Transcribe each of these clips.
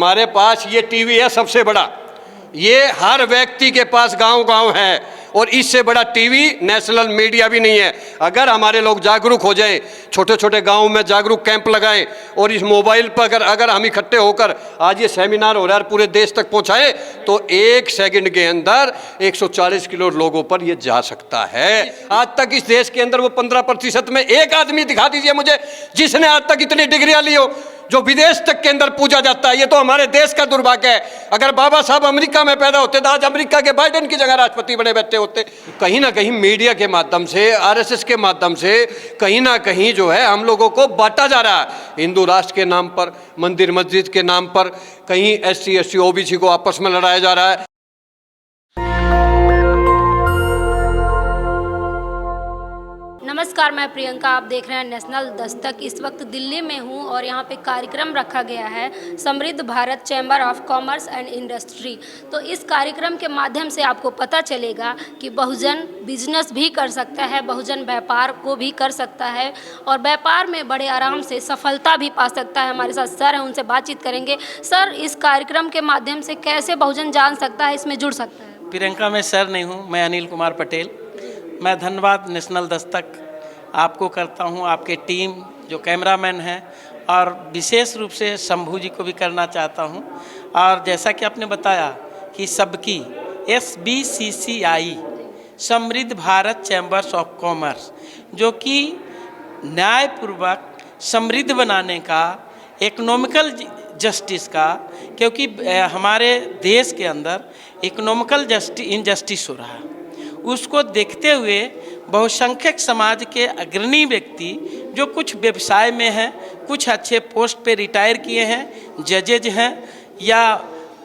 हमारे पास ये टीवी है सबसे बड़ा, ये हर व्यक्ति के पास गांव-गांव है और इससे बड़ा टीवी नेशनल मीडिया भी नहीं है। अगर हमारे लोग जागरूक हो जाएं, छोटे छोटे गांव में जागरूक कैंप लगाएं और इस मोबाइल पर अगर हम इकट्ठे होकर आज ये सेमिनार हो रहा है पूरे देश तक पहुंचाएं तो 1 सेकंड के अंदर 140 करोड़ लोगों पर ये जा सकता है। आज तक इस देश के अंदर वो 15% में एक आदमी दिखा दीजिए मुझे जिसने आज तक इतनी डिग्रियां ली हो, जो विदेश तक के अंदर पूजा जाता है। ये तो हमारे देश का दुर्भाग्य है। अगर बाबा साहब अमेरिका में पैदा होते तो आज अमेरिका के बाइडेन की जगह राष्ट्रपति बने बैठे होते। कहीं ना कहीं मीडिया के माध्यम से, आरएसएस के माध्यम से कहीं ना कहीं जो है हम लोगों को बांटा जा रहा है। हिंदू राष्ट्र के नाम पर, मंदिर मस्जिद के नाम पर, कहीं SC ST OBC को आपस में लड़ाया जा रहा है। नमस्कार, मैं प्रियंका, आप देख रहे हैं नेशनल दस्तक। इस वक्त दिल्ली में हूं और यहां पे कार्यक्रम रखा गया है समृद्ध Bharat chamber of commerce and industry. तो इस कार्यक्रम के माध्यम से आपको पता चलेगा कि बहुजन बिजनेस भी कर सकता है, बहुजन व्यापार को भी कर सकता है और व्यापार में बड़े आराम से सफलता भी पा सकता है। हमारे साथ सर हैं, उनसे बातचीत करेंगे। सर, इस कार्यक्रम के माध्यम से कैसे बहुजन जान सकता है, इसमें जुड़ सकता है? प्रियंका, मैं सर नहीं हूँ, मैं अनिल कुमार पटेल। मैं धन्यवाद नेशनल दस्तक आपको करता हूं, आपके टीम जो कैमरामैन हैं, और विशेष रूप से शंभू जी को भी करना चाहता हूं। और जैसा कि आपने बताया कि सबकी SBCCI समृद्ध भारत चैम्बर्स ऑफ कॉमर्स, जो कि न्यायपूर्वक समृद्ध बनाने का, इकोनॉमिकल जस्टिस का, क्योंकि हमारे देश के अंदर इकोनॉमिकल इनजस्टिस हो रहा है, उसको देखते हुए बहुसंख्यक समाज के अग्रणी व्यक्ति जो कुछ व्यवसाय में हैं, कुछ अच्छे पोस्ट पे रिटायर किए हैं, जजेज हैं, या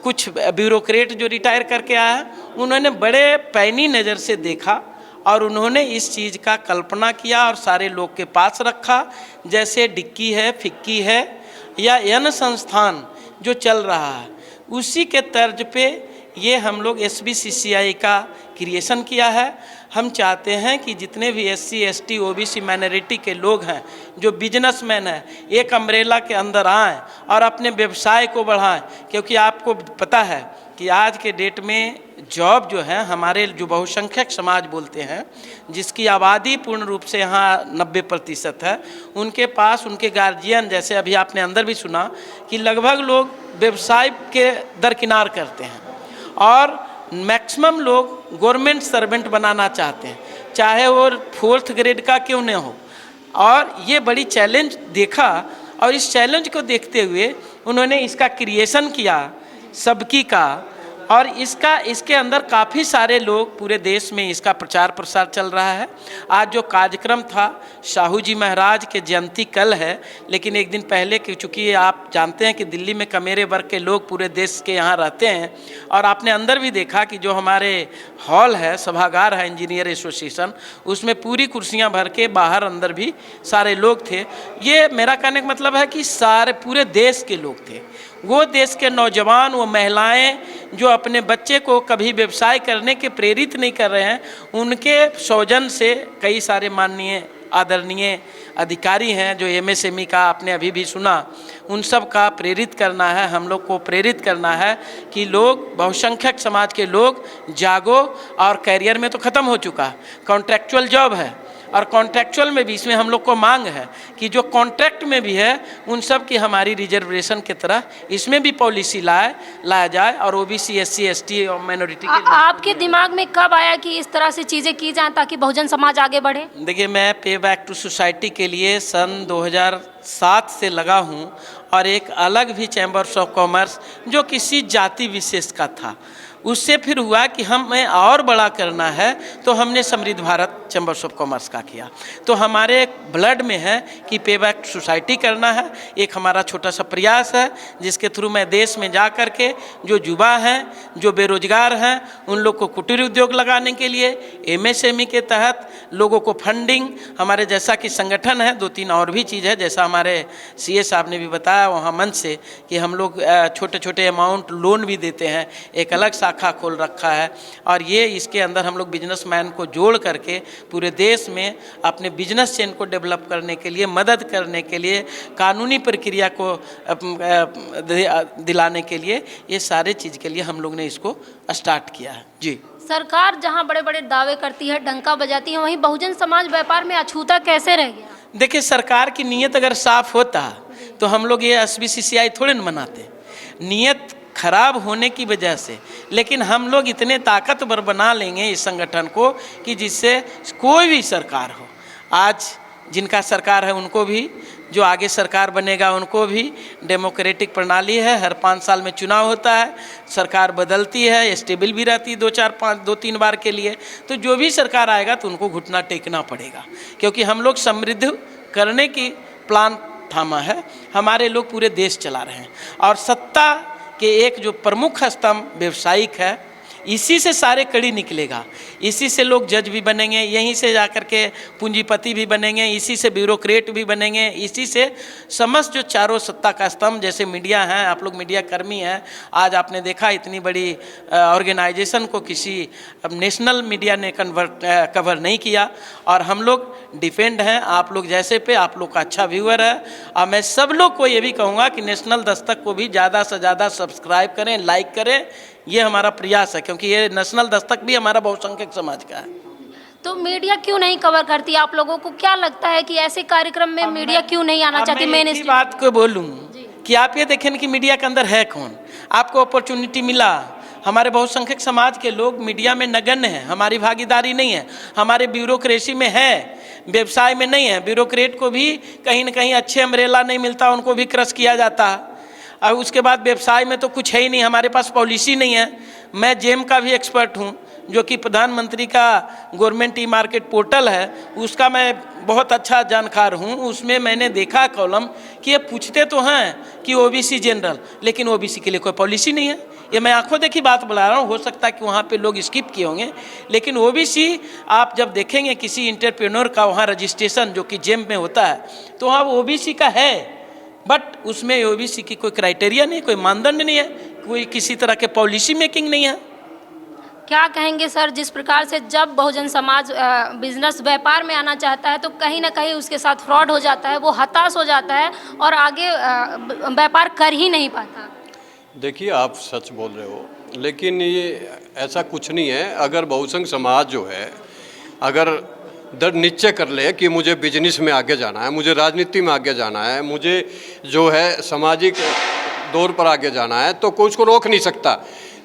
कुछ ब्यूरोक्रेट जो रिटायर करके आया है, उन्होंने बड़े पैनी नज़र से देखा और उन्होंने इस चीज़ का कल्पना किया और सारे लोग के पास रखा। जैसे डिक्की है, फिक्की है, या यन संस्थान जो चल रहा है, उसी के तर्ज पे ये हम लोग SBCCI का क्रिएशन किया है। हम चाहते हैं कि जितने भी SC ST OBC माइनॉरिटी के लोग हैं, जो बिजनेसमैन हैं, एक अम्ब्रेला के अंदर आएँ और अपने व्यवसाय को बढ़ाएं। क्योंकि आपको पता है कि आज के डेट में जॉब जो है, हमारे जो बहुसंख्यक समाज बोलते हैं, जिसकी आबादी पूर्ण रूप से यहाँ 90% है, उनके पास उनके गार्जियन, जैसे अभी आपने अंदर भी सुना कि लगभग लोग व्यवसाय के दरकिनार करते हैं और मैक्सिमम लोग गवर्नमेंट सर्वेंट बनाना चाहते हैं, चाहे वो 4th ग्रेड का क्यों न हो। और ये बड़ी चैलेंज देखा और इस चैलेंज को देखते हुए उन्होंने इसका क्रिएशन किया सबकी का, और इसके अंदर काफ़ी सारे लोग, पूरे देश में इसका प्रचार प्रसार चल रहा है। आज जो कार्यक्रम था, साहू जी महाराज के जयंती कल है, लेकिन एक दिन पहले, चूँकि आप जानते हैं कि दिल्ली में कमेरे वर्ग के लोग पूरे देश के यहाँ रहते हैं, और आपने अंदर भी देखा कि जो हमारे हॉल है, सभागार है इंजीनियर एसोसिएशन, उसमें पूरी कुर्सियाँ भर के बाहर अंदर भी सारे लोग थे। ये मेरा कहने का मतलब है कि सारे पूरे देश के लोग थे। वो देश के नौजवान, वो महिलाएं जो अपने बच्चे को कभी व्यवसाय करने के प्रेरित नहीं कर रहे हैं, उनके सौजन से कई सारे माननीय आदरणीय अधिकारी हैं जो MSME का आपने अभी भी सुना, उन सब का प्रेरित करना है, हम लोग को प्रेरित करना है कि लोग, बहुसंख्यक समाज के लोग जागो। और कैरियर में तो ख़त्म हो चुका, कॉन्ट्रैक्चुअल जॉब है, और कॉन्ट्रैक्चुअल में भी इसमें हम लोग को मांग है कि जो कॉन्ट्रैक्ट में भी है उन सब की हमारी रिजर्वेशन की तरह इसमें भी पॉलिसी लाया जाए, और OBC SC ST और माइनॉरिटी के आपके दिमाग में कब आया कि इस तरह से चीज़ें की जाएं ताकि बहुजन समाज आगे बढ़े? देखिए, मैं पे बैक टू सोसाइटी के लिए सन 2007 से लगा हूँ, और एक अलग भी चैम्बर्स ऑफ कॉमर्स जो किसी जाति विशेष का था, उससे फिर हुआ कि हमें और बड़ा करना है, तो हमने समृद्ध भारत चैम्बर्स ऑफ कॉमर्स का किया। तो हमारे ब्लड में है कि पे बैक सोसाइटी करना है। एक हमारा छोटा सा प्रयास है जिसके थ्रू मैं देश में जा कर के जो युवा हैं, जो बेरोजगार हैं, उन लोग को कुटीर उद्योग लगाने के लिए MSME के तहत लोगों को फंडिंग, हमारे जैसा कि संगठन है, 2-3 और भी चीज़ है, जैसा हमारे CA साहब ने भी बताया वहाँ मंच से कि हम लोग छोटे छोटे अमाउंट लोन भी देते हैं। एक अलग शाखा शाखा खोल रखा है और ये इसके अंदर हम लोग बिजनेसमैन को जोड़ करके पूरे देश में अपने बिजनेस चेन को डेवलप करने के लिए, मदद करने के लिए, कानूनी प्रक्रिया को दिलाने के लिए, ये सारे चीज़ के लिए हम लोग ने इसको स्टार्ट किया है। जी, सरकार जहां बड़े बड़े दावे करती है, डंका बजाती है, वहीं बहुजन समाज व्यापार में अछूता कैसे रह गया? देखिए, सरकार की नीयत अगर साफ होता तो हम लोग ये SBCCI थोड़े न बनाते। नीयत खराब होने की वजह से, लेकिन हम लोग इतने ताकतवर बना लेंगे इस संगठन को कि जिससे कोई भी सरकार हो, आज जिनका सरकार है उनको भी, जो आगे सरकार बनेगा उनको भी, डेमोक्रेटिक प्रणाली है, हर 5 साल में चुनाव होता है, सरकार बदलती है, स्टेबल भी रहती है 2-3 बार के लिए, तो जो भी सरकार आएगा तो उनको घुटना टेकना पड़ेगा, क्योंकि हम लोग समृद्ध करने की प्लान थामा है, हमारे लोग पूरे देश चला रहे हैं और सत्ता के एक जो प्रमुख स्तंभ व्यवसायिक है, इसी से सारे कड़ी निकलेगा, इसी से लोग जज भी बनेंगे, यहीं से जाकर के पूंजीपति भी बनेंगे, इसी से ब्यूरोक्रेट भी बनेंगे, इसी से समस्त जो चारों सत्ता का स्तंभ, जैसे मीडिया है, आप लोग मीडिया कर्मी हैं, आज आपने देखा इतनी बड़ी ऑर्गेनाइजेशन को किसी नेशनल मीडिया ने कवर नहीं किया और हम लोग डिफेंड हैं आप लोग जैसे पे, आप लोग का अच्छा व्यूअर है और मैं सब लोग को ये भी कहूँगा कि नेशनल दस्तक को भी ज़्यादा से ज़्यादा सब्सक्राइब करें, लाइक करें, ये हमारा प्रयास है, क्योंकि ये नेशनल दस्तक भी हमारा बहुसंख्यक समाज का है। तो मीडिया क्यों नहीं कवर करती? आप लोगों को क्या लगता है कि ऐसे कार्यक्रम में मीडिया क्यों नहीं आना चाहती? मैं इसी बात को बोलूं कि आप ये देखें कि मीडिया के अंदर है कौन, आपको अपॉर्चुनिटी मिला, हमारे बहुसंख्यक समाज के लोग मीडिया में नगण्य हैं, हमारी भागीदारी नहीं है, हमारे ब्यूरोक्रेसी में है, व्यवसाय में नहीं है, ब्यूरोक्रेट को भी कहीं ना कहीं अच्छे अम्ब्रेला नहीं मिलता, उनको भी क्रश किया जाता है और उसके बाद व्यवसाय में तो कुछ है ही नहीं, हमारे पास पॉलिसी नहीं है। मैं जेम का भी एक्सपर्ट हूँ, जो कि प्रधानमंत्री का गवर्नमेंट ई मार्केट पोर्टल है, उसका मैं बहुत अच्छा जानकार हूँ। उसमें मैंने देखा कॉलम कि ये पूछते तो हैं कि ओबीसी जनरल, लेकिन ओबीसी के लिए कोई पॉलिसी नहीं है। ये मैं आंखों देखी बात बुला रहा हूँ, हो सकता है कि वहाँ पे लोग स्किप किए होंगे, लेकिन ओबीसी आप जब देखेंगे किसी इंटरप्रेन्योर का वहाँ रजिस्ट्रेशन जो कि जेम में होता है, तो वहाँ ओबीसी का है, बट उसमें ओबीसी की कोई क्राइटेरिया नहीं, कोई मानदंड नहीं है, कोई किसी तरह के पॉलिसी मेकिंग नहीं है। क्या कहेंगे सर, जिस प्रकार से जब बहुजन समाज बिजनेस व्यापार में आना चाहता है तो कहीं ना कहीं उसके साथ फ्रॉड हो जाता है, वो हताश हो जाता है और आगे व्यापार कर ही नहीं पाता? देखिए, आप सच बोल रहे हो, लेकिन ये ऐसा कुछ नहीं है। अगर बहुसंख्यक समाज जो है अगर दृढ़ निश्चय कर ले कि मुझे बिजनेस में आगे जाना है, मुझे राजनीति में आगे जाना है, मुझे जो है सामाजिक दौर पर आगे जाना है, तो कोई उसको रोक नहीं सकता।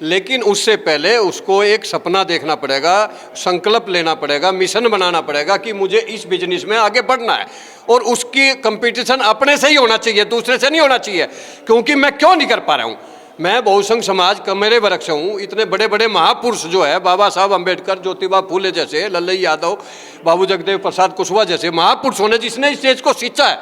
लेकिन उससे पहले उसको एक सपना देखना पड़ेगा, संकल्प लेना पड़ेगा, मिशन बनाना पड़ेगा कि मुझे इस बिजनेस में आगे बढ़ना है और उसकी कंपटीशन अपने से ही होना चाहिए, दूसरे से नहीं होना चाहिए। क्योंकि मैं क्यों नहीं कर पा रहा हूँ, मैं बहुसंख्यक समाज कमेरे वर्ग से हूँ। इतने बड़े बड़े महापुरुष जो है, बाबा साहब अम्बेडकर, ज्योतिबा फूले जैसे, लल्लई यादव, बाबू जगदेव प्रसाद कुशवाहा जैसे महापुरुषों ने, जिसने इस देश को सींचा है,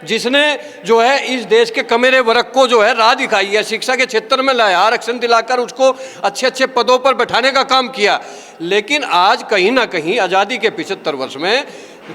जिसने जो है इस देश के कमेरे वर्ग को जो है राह दिखाई है, शिक्षा के क्षेत्र में लाया, आरक्षण दिलाकर उसको अच्छे अच्छे पदों पर बैठाने का काम किया। लेकिन आज कहीं ना कहीं आज़ादी के 75 वर्ष में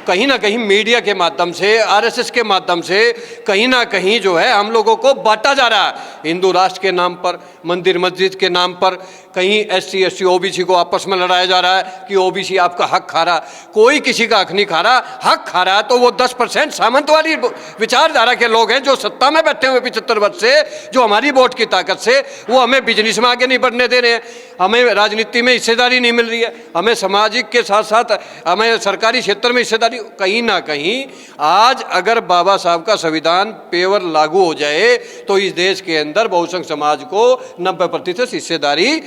कहीं ना कहीं मीडिया के माध्यम से, आरएसएस के माध्यम से कहीं ना कहीं जो है हम लोगों को बांटा जा रहा है। हिंदू राष्ट्र के नाम पर, मंदिर मस्जिद के नाम पर, कहीं SC ST OBC को आपस में लड़ाया जा रहा है कि OBC आपका हक खा रहा। कोई किसी का हक नहीं खा रहा, हक खा रहा तो वो 10% सामंतवादी विचारधारा के लोग हैं जो सत्ता में बैठे हुए 75 वर्ष से, जो हमारी वोट की ताकत से वो हमें बिजनेस में आगे नहीं बढ़ने दे रहे हैं, हमें राजनीति में हिस्सेदारी नहीं मिल रही है, हमें सामाजिक के साथ साथ हमें सरकारी क्षेत्र में कहीं ना कहीं। आज अगर बाबा साहब का संविधान पेवर लागू हो जाए तो इस देश के अंदर बहुसंख्यक समाज को 90% हिस्सेदारी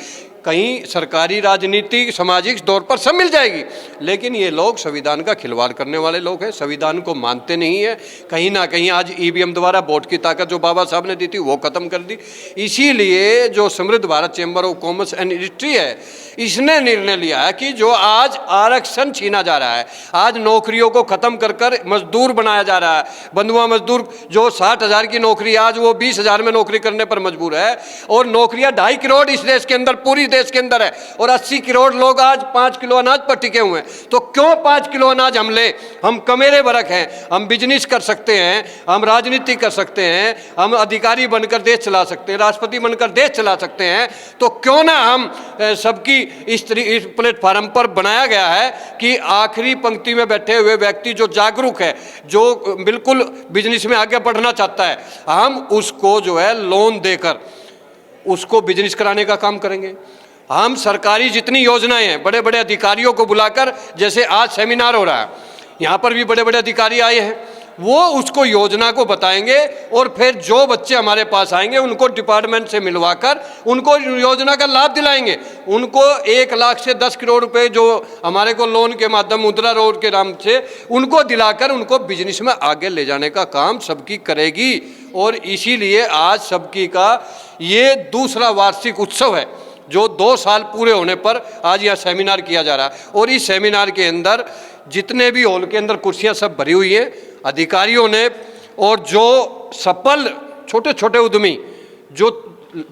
कहीं सरकारी, राजनीति, सामाजिक तौर पर सब मिल जाएगी। लेकिन ये लोग संविधान का खिलवाड़ करने वाले लोग हैं, संविधान को मानते नहीं है। कहीं ना कहीं आज EVM द्वारा वोट की ताकत जो बाबा साहब ने दी थी वो खत्म कर दी। इसीलिए जो समृद्ध Bharat chamber of commerce and industry है, इसने निर्णय लिया है कि जो आज आरक्षण छीना जा रहा है, आज नौकरियों को खत्म कर कर मजदूर बनाया जा रहा है, बंधुआ मजदूर जो 60,000 की नौकरी आज वो 20,000 में नौकरी करने पर मजबूर है, और नौकरियां 2.5 करोड़ इस देश के अंदर पूरी देश के अंदर है और 80 करोड़ लोग आज 5 किलो अनाज पर टिके हुए हैं। तो क्यों 5 किलो अनाज हम ले? हम कमेरे बरक हैं, हम बिजनेस कर सकते हैं, हम राजनीति कर सकते हैं, हम अधिकारी बनकर देश चला सकते हैं, राष्ट्रपति बनकर देश चला सकते हैं। तो क्यों ना हम सबकी इस प्लेटफार्म पर बनाया गया है कि आखिरी पंक्ति में बैठे हुए व्यक्ति जो जागरूक है, जो बिल्कुल बिजनेस में आगे बढ़ना चाहता है, हम उसको जो है लोन देकर उसको बिजनेस कराने का काम करेंगे। हम सरकारी जितनी योजनाएं हैं बड़े बड़े अधिकारियों को बुलाकर, जैसे आज सेमिनार हो रहा है, यहाँ पर भी बड़े बड़े अधिकारी आए हैं, वो उसको योजना को बताएंगे और फिर जो बच्चे हमारे पास आएंगे उनको डिपार्टमेंट से मिलवाकर उनको योजना का लाभ दिलाएंगे। उनको 1 लाख से 10 करोड़ रुपए जो हमारे को लोन के माध्यम मुद्रा रोड के नाम से उनको दिलाकर उनको बिजनेस में आगे ले जाने का काम सबकी करेगी। और इसीलिए आज सबकी का ये दूसरा वार्षिक उत्सव है जो 2 साल पूरे होने पर आज यह सेमिनार किया जा रहा है। और इस सेमिनार के अंदर जितने भी हॉल के अंदर कुर्सियां सब भरी हुई है, अधिकारियों ने और जो सफल छोटे छोटे उद्यमी जो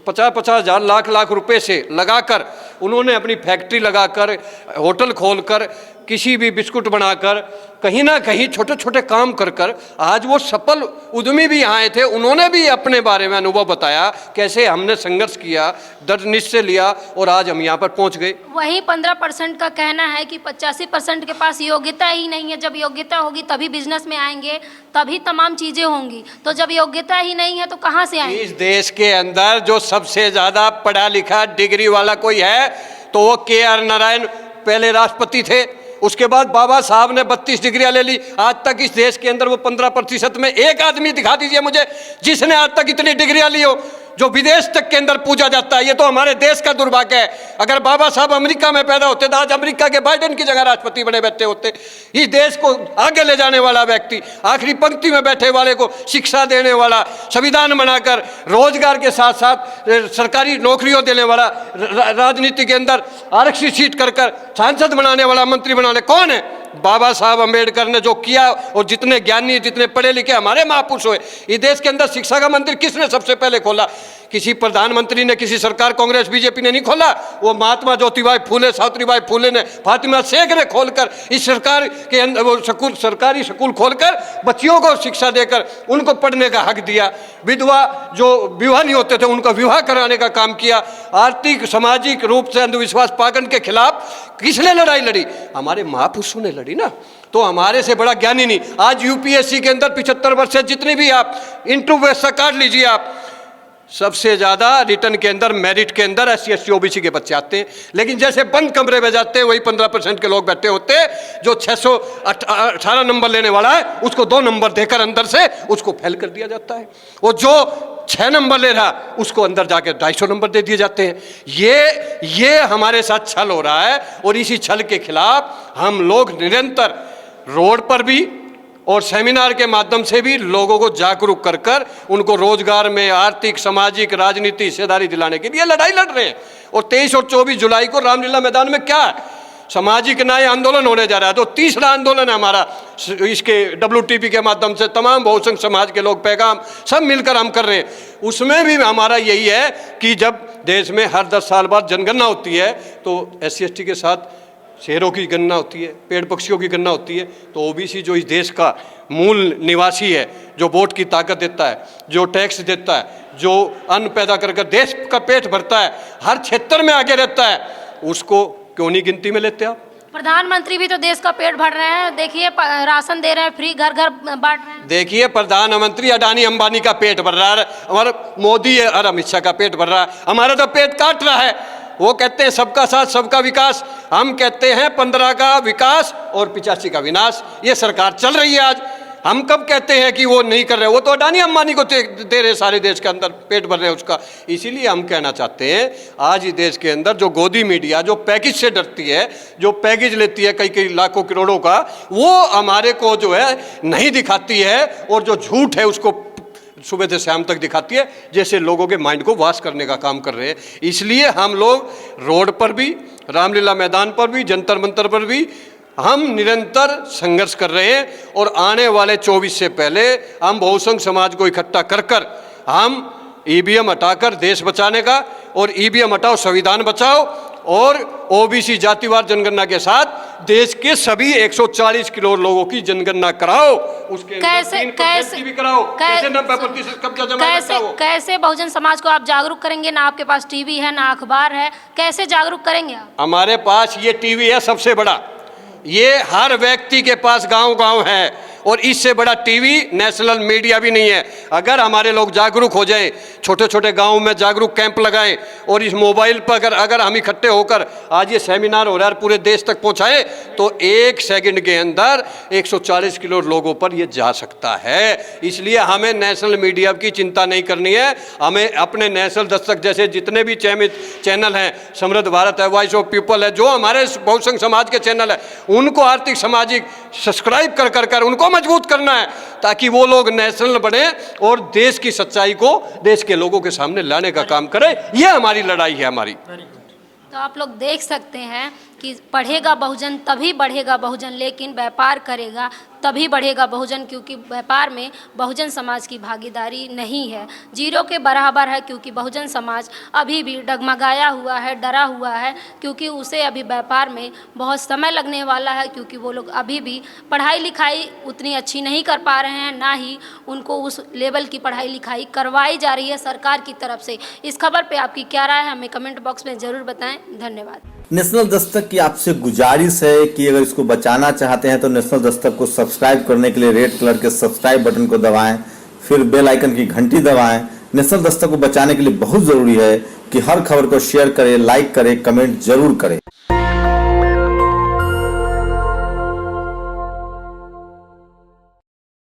50-50 हज़ार लाख रुपए से लगाकर उन्होंने अपनी फैक्ट्री लगाकर होटल खोलकर किसी भी बिस्कुट बनाकर कहीं ना कहीं छोटे छोटे काम कर कर आज वो सफल उद्यमी भी यहाँ आए थे। उन्होंने भी अपने बारे में अनुभव बताया कैसे हमने संघर्ष किया, दृढ़ निश्चय लिया और आज हम यहाँ पर पहुँच गए। वहीं 15% का कहना है कि 85% के पास योग्यता ही नहीं है। जब योग्यता होगी तभी बिजनेस में आएंगे, तभी तमाम चीज़ें होंगी। तो जब योग्यता ही नहीं है तो कहाँ से आएंगे? इस देश के अंदर जो सबसे ज़्यादा पढ़ा लिखा डिग्री वाला कोई है तो वो KR नारायण पहले राष्ट्रपति थे। उसके बाद बाबा साहब ने 32 डिग्रियां ले ली। आज तक इस देश के अंदर वो 15% में एक आदमी दिखा दीजिए मुझे जिसने आज तक इतनी डिग्रियां ली हो, जो विदेश तक के अंदर पूजा जाता है। ये तो हमारे देश का दुर्भाग्य है। अगर बाबा साहब अमेरिका में पैदा होते तो आज अमेरिका के बाइडेन की जगह राष्ट्रपति बने बैठे होते। इस देश को आगे ले जाने वाला व्यक्ति, आखिरी पंक्ति में बैठे वाले को शिक्षा देने वाला, संविधान बनाकर रोजगार के साथ साथ सरकारी नौकरियों देने वाला, राजनीति के अंदर आरक्षित सीट कर सांसद बनाने वाला, मंत्री बनाने कौन है? बाबा साहब अम्बेडकर ने जो किया। और जितने ज्ञानी, जितने पढ़े लिखे हमारे महापुरुष हुए। इस देश के अंदर शिक्षा का मंदिर किसने सबसे पहले खोला? किसी प्रधानमंत्री ने, किसी सरकार, कांग्रेस बीजेपी ने नहीं खोला। वो महात्मा ज्योतिबाई फूले, सावित्रीबाई फूले ने, फातिमा शेख ने खोलकर इस सरकार के अंदर वो सरकारी स्कूल खोलकर बच्चियों को शिक्षा देकर उनको पढ़ने का हक दिया। विधवा जो विवाह नहीं होते थे उनका विवाह कराने का काम किया। आर्थिक सामाजिक रूप से अंधविश्वास पाखंड के खिलाफ किसने लड़ाई लड़ी? हमारे महापुरुषों ने लड़ी ना। तो हमारे से बड़ा ज्ञानी नहीं। आज यूपीएससी के अंदर 75 वर्ष से जितनी भी आप इंटरव्यू व्यवस्था काट लीजिए, आप सबसे ज़्यादा रिटर्न के अंदर मेरिट के अंदर SC ST OBC के बच्चे आते हैं। लेकिन जैसे बंद कमरे में जाते हैं वही 15% के लोग बैठे होते हैं। जो 618 नंबर लेने वाला है उसको 2 नंबर देकर अंदर से उसको फेल कर दिया जाता है। और जो 6 नंबर ले रहा उसको अंदर जाके 250 नंबर दे दिए जाते हैं। ये हमारे साथ छल हो रहा है। और इसी छल के खिलाफ हम लोग निरंतर रोड पर भी और सेमिनार के माध्यम से भी लोगों को जागरूक कर कर उनको रोजगार में, आर्थिक, सामाजिक, राजनीति हिस्सेदारी दिलाने के लिए लड़ाई लड़ रहे हैं। और 23 और 24 जुलाई को रामलीला मैदान में क्या है? सामाजिक न्याय आंदोलन होने जा रहा है। तो तीसरा आंदोलन है हमारा। इसके WTP के माध्यम से तमाम बहुसंख्य समाज के लोग, पैगाम सब मिलकर हम कर रहे हैं। उसमें भी हमारा यही है कि जब देश में हर 10 साल बाद जनगणना होती है तो SC ST के साथ शेरों की गणना होती है, पेड़ पक्षियों की गणना होती है। तो OBC जो इस देश का मूल निवासी है, जो वोट की ताकत देता है, जो टैक्स देता है, जो अन्न पैदा कर देश का पेट भरता है, हर क्षेत्र में आगे रहता है, उसको क्यों नहीं गिनती में लेते आप? प्रधानमंत्री भी तो देश का पेट भर रहे हैं। देखिए राशन दे रहे हैं, फ्री घर घर बांट रहे हैं। देखिए प्रधानमंत्री अडानी अंबानी का पेट भर रहा है, हमारा मोदी और अमित शाह का पेट भर रहा है। हमारा तो पेट काट रहा है। वो कहते हैं सबका साथ सबका विकास, हम कहते हैं 15 का विकास और 85 का विनाश। ये सरकार चल रही है आज। हम कब कहते हैं कि वो नहीं कर रहे? वो तो अडानी अंबानी को दे रहे, सारे देश के अंदर पेट भर रहे हैं उसका। इसीलिए हम कहना चाहते हैं आज इस देश के अंदर जो गोदी मीडिया जो पैकेज से डरती है, जो पैकेज लेती है कई लाखों करोड़ों का, वो हमारे को जो है नहीं दिखाती है। और जो झूठ है उसको सुबह से शाम तक दिखाती है, जैसे लोगों के माइंड को वॉश करने का काम कर रहे हैं। इसलिए हम लोग रोड पर भी, रामलीला मैदान पर भी, जंतर मंतर पर भी हम निरंतर संघर्ष कर रहे हैं। और आने वाले 24 से पहले हम बहुसंख्य समाज को इकट्ठा कर कर हम ईवीएम हटाकर देश बचाने का, और ईवीएम हटाओ संविधान बचाओ, और ओबीसी जातिवार जनगणना के साथ देश के सभी 140 करोड़ लोगों की जनगणना कराओ। उसके कैसे 3% की भी कराओ। कैसे 90% कब्जा जमा कैसे कैसे बहुजन समाज को आप जागरूक करेंगे? ना आपके पास टीवी है, ना अखबार है, कैसे जागरूक करेंगे आप? हमारे पास ये टीवी है सबसे बड़ा, ये हर व्यक्ति के पास गांव-गांव है, और इससे बड़ा टीवी नेशनल मीडिया भी नहीं है। अगर हमारे लोग जागरूक हो जाएं, छोटे छोटे गांव में जागरूक कैंप लगाएं, और इस मोबाइल पर अगर हम इकट्ठे होकर आज ये सेमिनार हो रहा है पूरे देश तक पहुंचाएं, तो 1 सेकंड के अंदर 140 करोड़ लोगों पर ये जा सकता है। इसलिए हमें नेशनल मीडिया की चिंता नहीं करनी है। हमें अपने नेशनल दस्तक जैसे जितने भी चैनल हैं, समृद्ध भारत है, वॉइस ऑफ पीपल है, जो हमारे बहुसंख्य समाज के चैनल है, उनको आर्थिक सामाजिक सब्सक्राइब कर उनको मजबूत करना है, ताकि वो लोग नेशनल बने और देश की सच्चाई को देश के लोगों के सामने लाने का काम करें। ये हमारी लड़ाई है हमारी। तो आप लोग देख सकते हैं कि पढ़ेगा बहुजन तभी बढ़ेगा बहुजन, लेकिन व्यापार करेगा तभी बढ़ेगा बहुजन, क्योंकि व्यापार में बहुजन समाज की भागीदारी नहीं है, जीरो के बराबर है। क्योंकि बहुजन समाज अभी भी डगमगाया हुआ है, डरा हुआ है, क्योंकि उसे अभी व्यापार में बहुत समय लगने वाला है, क्योंकि वो लोग अभी भी पढ़ाई लिखाई उतनी अच्छी नहीं कर पा रहे हैं, ना ही उनको उस लेवल की पढ़ाई लिखाई करवाई जा रही है सरकार की तरफ से। इस खबर पर आपकी क्या राय है, हमें कमेंट बॉक्स में ज़रूर बताएं। धन्यवाद। नेशनल दस्तक की आपसे गुजारिश है कि अगर इसको बचाना चाहते हैं तो नेशनल दस्तक को सब्सक्राइब करने के लिए रेड कलर के सब्सक्राइब बटन को दबाएं, फिर बेल आइकन की घंटी दबाएं। नेशनल दस्तक को बचाने के लिए बहुत जरूरी है कि हर खबर को शेयर करें, लाइक करें, कमेंट जरूर करें।